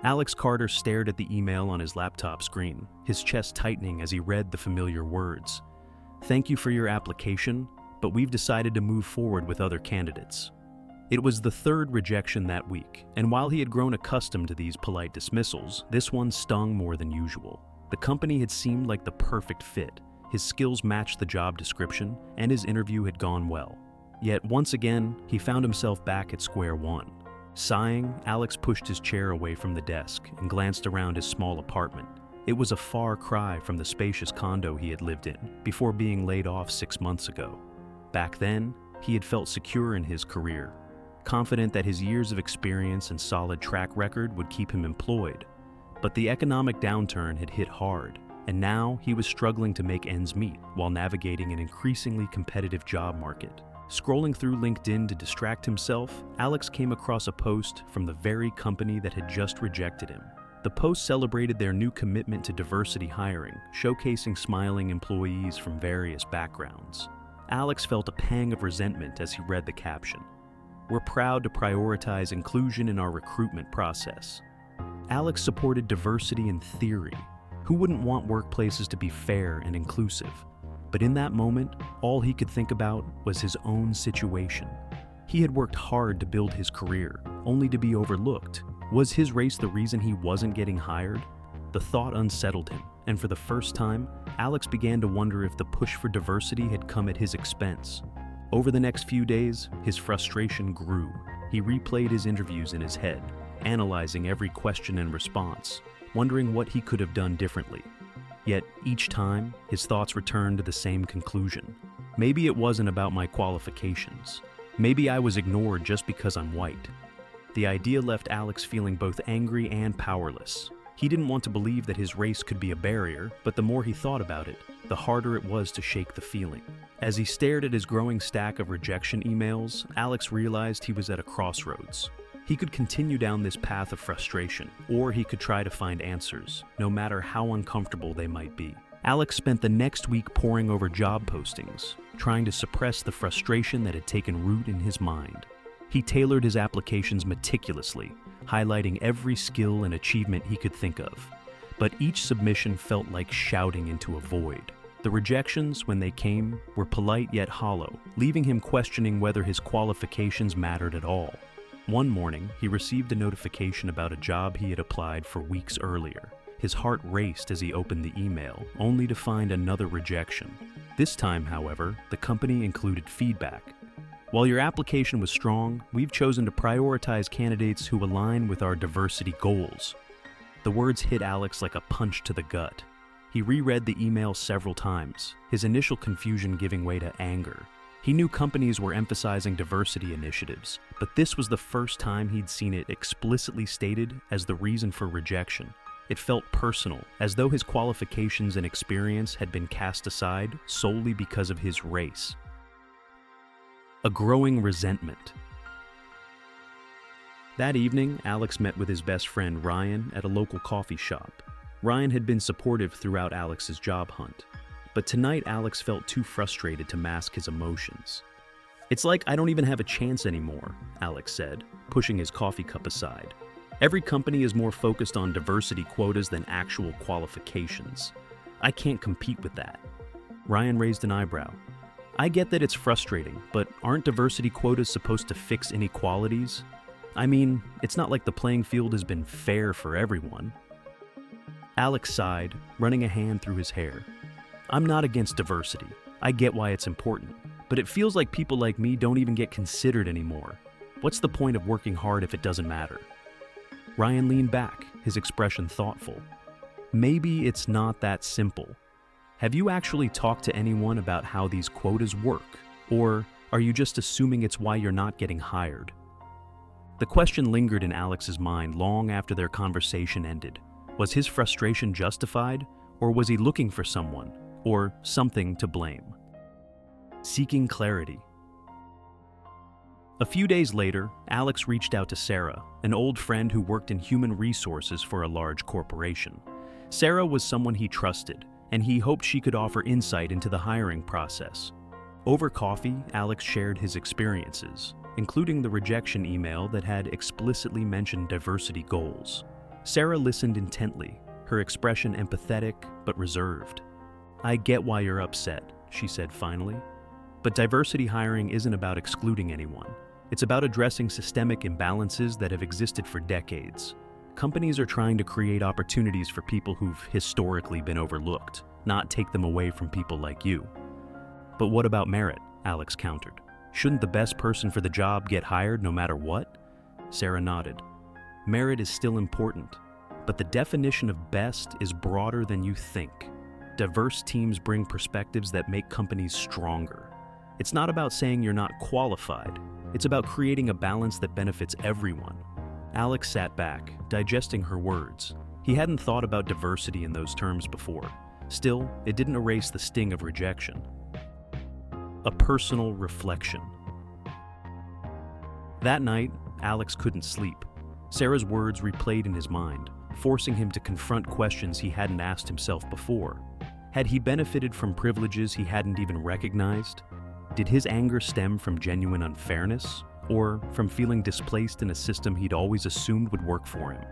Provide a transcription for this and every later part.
Alex Carter stared at the email on his laptop screen, his chest tightening as he read the familiar words. "Thank you for your application, but we've decided to move forward with other candidates." It was the third rejection that week, and while he had grown accustomed to these polite dismissals, this one stung more than usual. The company had seemed like the perfect fit. His skills matched the job description, and his interview had gone well. Yet once again, he found himself back at square one. Sighing, Alex pushed his chair away from the desk and glanced around his small apartment. It was a far cry from the spacious condo he had lived in before being laid off 6 months ago. Back then, he had felt secure in his career, confident that his years of experience and solid track record would keep him employed. But the economic downturn had hit hard, and now he was struggling to make ends meet while navigating an increasingly competitive job market. Scrolling through LinkedIn to distract himself, Alex came across a post from the very company that had just rejected him. The post celebrated their new commitment to diversity hiring, showcasing smiling employees from various backgrounds. Alex felt a pang of resentment as he read the caption. "We're proud to prioritize inclusion in our recruitment process." Alex supported diversity in theory. Who wouldn't want workplaces to be fair and inclusive? But in that moment, all he could think about was his own situation. He had worked hard to build his career, only to be overlooked. Was his race the reason he wasn't getting hired? The thought unsettled him, and for the first time, Alex began to wonder if the push for diversity had come at his expense. Over the next few days, his frustration grew. He replayed his interviews in his head, analyzing every question and response, wondering what he could have done differently. Yet each time, his thoughts returned to the same conclusion. Maybe it wasn't about my qualifications. Maybe I was ignored just because I'm white. The idea left Alex feeling both angry and powerless. He didn't want to believe that his race could be a barrier, but the more he thought about it, the harder it was to shake the feeling. As he stared at his growing stack of rejection emails, Alex realized he was at a crossroads. He could continue down this path of frustration, or he could try to find answers, no matter how uncomfortable they might be. Alex spent the next week poring over job postings, trying to suppress the frustration that had taken root in his mind. He tailored his applications meticulously, highlighting every skill and achievement he could think of. But each submission felt like shouting into a void. The rejections, when they came, were polite yet hollow, leaving him questioning whether his qualifications mattered at all. One morning, he received a notification about a job he had applied for weeks earlier. His heart raced as he opened the email, only to find another rejection. This time, however, the company included feedback. "While your application was strong, we've chosen to prioritize candidates who align with our diversity goals." The words hit Alex like a punch to the gut. He reread the email several times, his initial confusion giving way to anger. He knew companies were emphasizing diversity initiatives, but this was the first time he'd seen it explicitly stated as the reason for rejection. It felt personal, as though his qualifications and experience had been cast aside solely because of his race. A growing resentment. That evening, Alex met with his best friend Ryan at a local coffee shop. Ryan had been supportive throughout Alex's job hunt. But tonight, Alex felt too frustrated to mask his emotions. "It's like I don't even have a chance anymore," Alex said, pushing his coffee cup aside. "Every company is more focused on diversity quotas than actual qualifications. I can't compete with that." Ryan raised an eyebrow. "I get that it's frustrating, but aren't diversity quotas supposed to fix inequalities? I mean, it's not like the playing field has been fair for everyone." Alex sighed, running a hand through his hair. "I'm not against diversity. I get why it's important. But it feels like people like me don't even get considered anymore. What's the point of working hard if it doesn't matter?" Ryan leaned back, his expression thoughtful. "Maybe it's not that simple. Have you actually talked to anyone about how these quotas work? Or are you just assuming it's why you're not getting hired?" The question lingered in Alex's mind long after their conversation ended. Was his frustration justified, or was he looking for someone or something to blame? Seeking clarity. A few days later, Alex reached out to Sarah, an old friend who worked in human resources for a large corporation. Sarah was someone he trusted, and he hoped she could offer insight into the hiring process. Over coffee, Alex shared his experiences, including the rejection email that had explicitly mentioned diversity goals. Sarah listened intently, her expression empathetic but reserved. "I get why you're upset," she said finally. "But diversity hiring isn't about excluding anyone. It's about addressing systemic imbalances that have existed for decades. Companies are trying to create opportunities for people who've historically been overlooked, not take them away from people like you." "But what about merit?" Alex countered. "Shouldn't the best person for the job get hired no matter what?" Sarah nodded. "Merit is still important, but the definition of best is broader than you think. Diverse teams bring perspectives that make companies stronger. It's not about saying you're not qualified. It's about creating a balance that benefits everyone." Alex sat back, digesting her words. He hadn't thought about diversity in those terms before. Still, it didn't erase the sting of rejection. A personal reflection. That night, Alex couldn't sleep. Sarah's words replayed in his mind, forcing him to confront questions he hadn't asked himself before. Had he benefited from privileges he hadn't even recognized? Did his anger stem from genuine unfairness, or from feeling displaced in a system he'd always assumed would work for him?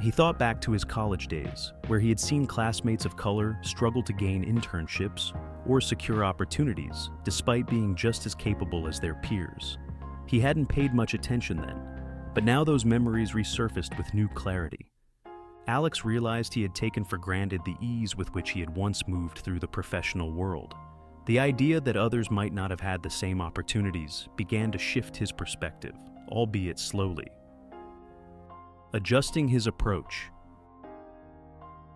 He thought back to his college days, where he had seen classmates of color struggle to gain internships or secure opportunities, despite being just as capable as their peers. He hadn't paid much attention then, but now those memories resurfaced with new clarity. Alex realized he had taken for granted the ease with which he had once moved through the professional world. The idea that others might not have had the same opportunities began to shift his perspective, albeit slowly. Adjusting his approach.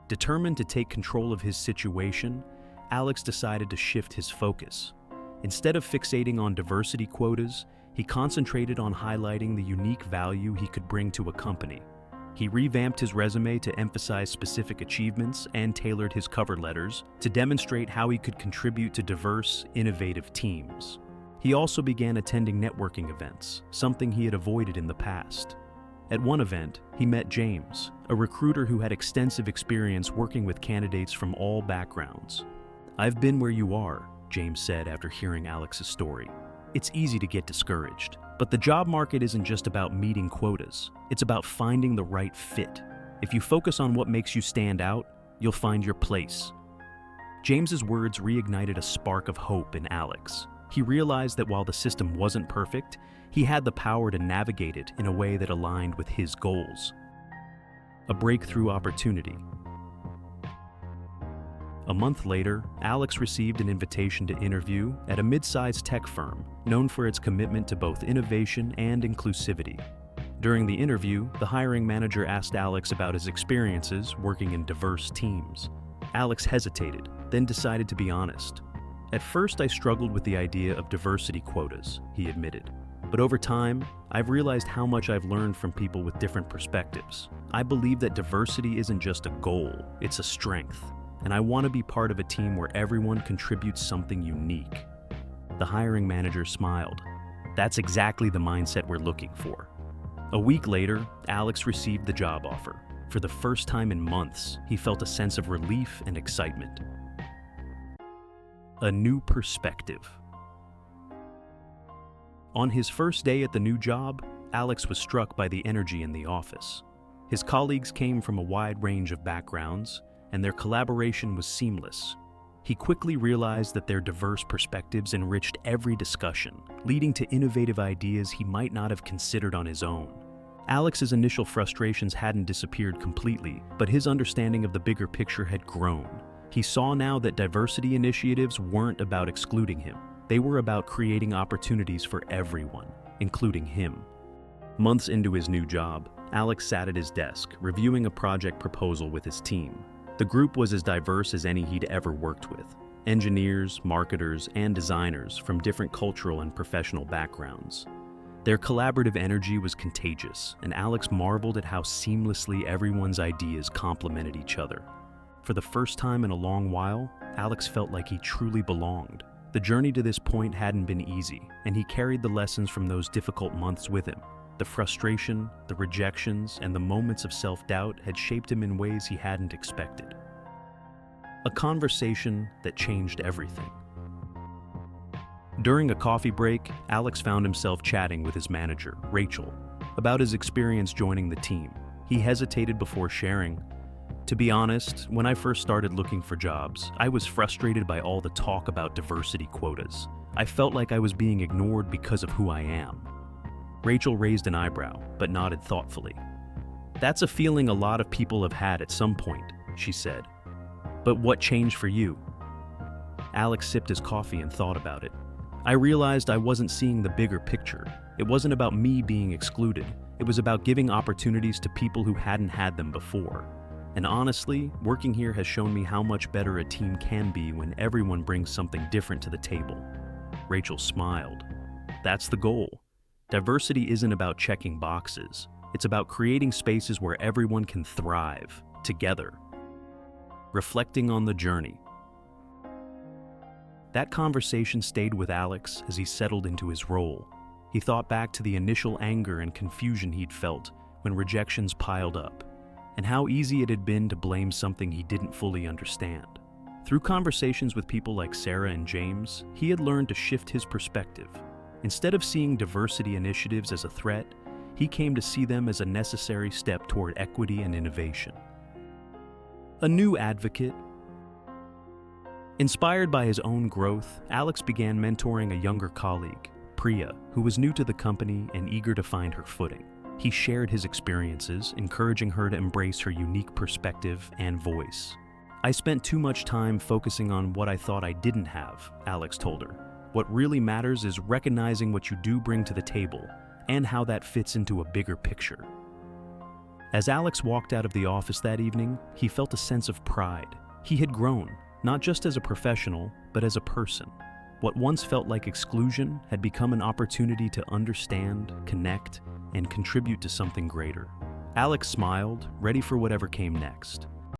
Determined to take control of his situation, Alex decided to shift his focus. Instead of fixating on diversity quotas, he concentrated on highlighting the unique value he could bring to a company. He revamped his resume to emphasize specific achievements and tailored his cover letters to demonstrate how he could contribute to diverse, innovative teams. He also began attending networking events, something he had avoided in the past. At one event, he met James, a recruiter who had extensive experience working with candidates from all backgrounds. "I've been where you are," James said after hearing Alex's story. "It's easy to get discouraged. But the job market isn't just about meeting quotas. It's about finding the right fit. If you focus on what makes you stand out, you'll find your place." James's words reignited a spark of hope in Alex. He realized that while the system wasn't perfect, he had the power to navigate it in a way that aligned with his goals. A breakthrough opportunity. A month later, Alex received an invitation to interview at a mid-sized tech firm known for its commitment to both innovation and inclusivity. During the interview, the hiring manager asked Alex about his experiences working in diverse teams. Alex hesitated, then decided to be honest. "At first, I struggled with the idea of diversity quotas," he admitted. "But over time, I've realized how much I've learned from people with different perspectives. I believe that diversity isn't just a goal, it's a strength. And I want to be part of a team where everyone contributes something unique." The hiring manager smiled. "That's exactly the mindset we're looking for." A week later, Alex received the job offer. For the first time in months, he felt a sense of relief and excitement. A new perspective. On his first day at the new job, Alex was struck by the energy in the office. His colleagues came from a wide range of backgrounds, and their collaboration was seamless. He quickly realized that their diverse perspectives enriched every discussion, leading to innovative ideas he might not have considered on his own. Alex's initial frustrations hadn't disappeared completely, but his understanding of the bigger picture had grown. He saw now that diversity initiatives weren't about excluding him. They were about creating opportunities for everyone, including him. Months into his new job, Alex sat at his desk, reviewing a project proposal with his team. The group was as diverse as any he'd ever worked with. Engineers, marketers, and designers from different cultural and professional backgrounds. Their collaborative energy was contagious, and Alex marveled at how seamlessly everyone's ideas complemented each other. For the first time in a long while, Alex felt like he truly belonged. The journey to this point hadn't been easy, and he carried the lessons from those difficult months with him. The frustration, the rejections, and the moments of self-doubt had shaped him in ways he hadn't expected. A conversation that changed everything. During a coffee break, Alex found himself chatting with his manager, Rachel, about his experience joining the team. He hesitated before sharing. To be honest, when I first started looking for jobs, I was frustrated by all the talk about diversity quotas. I felt like I was being ignored because of who I am. Rachel raised an eyebrow, but nodded thoughtfully. That's a feeling a lot of people have had at some point, she said. But what changed for you? Alex sipped his coffee and thought about it. I realized I wasn't seeing the bigger picture. It wasn't about me being excluded. It was about giving opportunities to people who hadn't had them before. And honestly, working here has shown me how much better a team can be when everyone brings something different to the table. Rachel smiled. That's the goal. Diversity isn't about checking boxes. It's about creating spaces where everyone can thrive, together. Reflecting on the journey. That conversation stayed with Alex as he settled into his role. He thought back to the initial anger and confusion he'd felt when rejections piled up, and how easy it had been to blame something he didn't fully understand. Through conversations with people like Sarah and James, he had learned to shift his perspective. Instead of seeing diversity initiatives as a threat, he came to see them as a necessary step toward equity and innovation. A new advocate. Inspired by his own growth, Alex began mentoring a younger colleague, Priya, who was new to the company and eager to find her footing. He shared his experiences, encouraging her to embrace her unique perspective and voice. I spent too much time focusing on what I thought I didn't have, Alex told her. What really matters is recognizing what you do bring to the table and how that fits into a bigger picture. As Alex walked out of the office that evening, he felt a sense of pride. He had grown, not just as a professional, but as a person. What once felt like exclusion had become an opportunity to understand, connect, and contribute to something greater. Alex smiled, ready for whatever came next.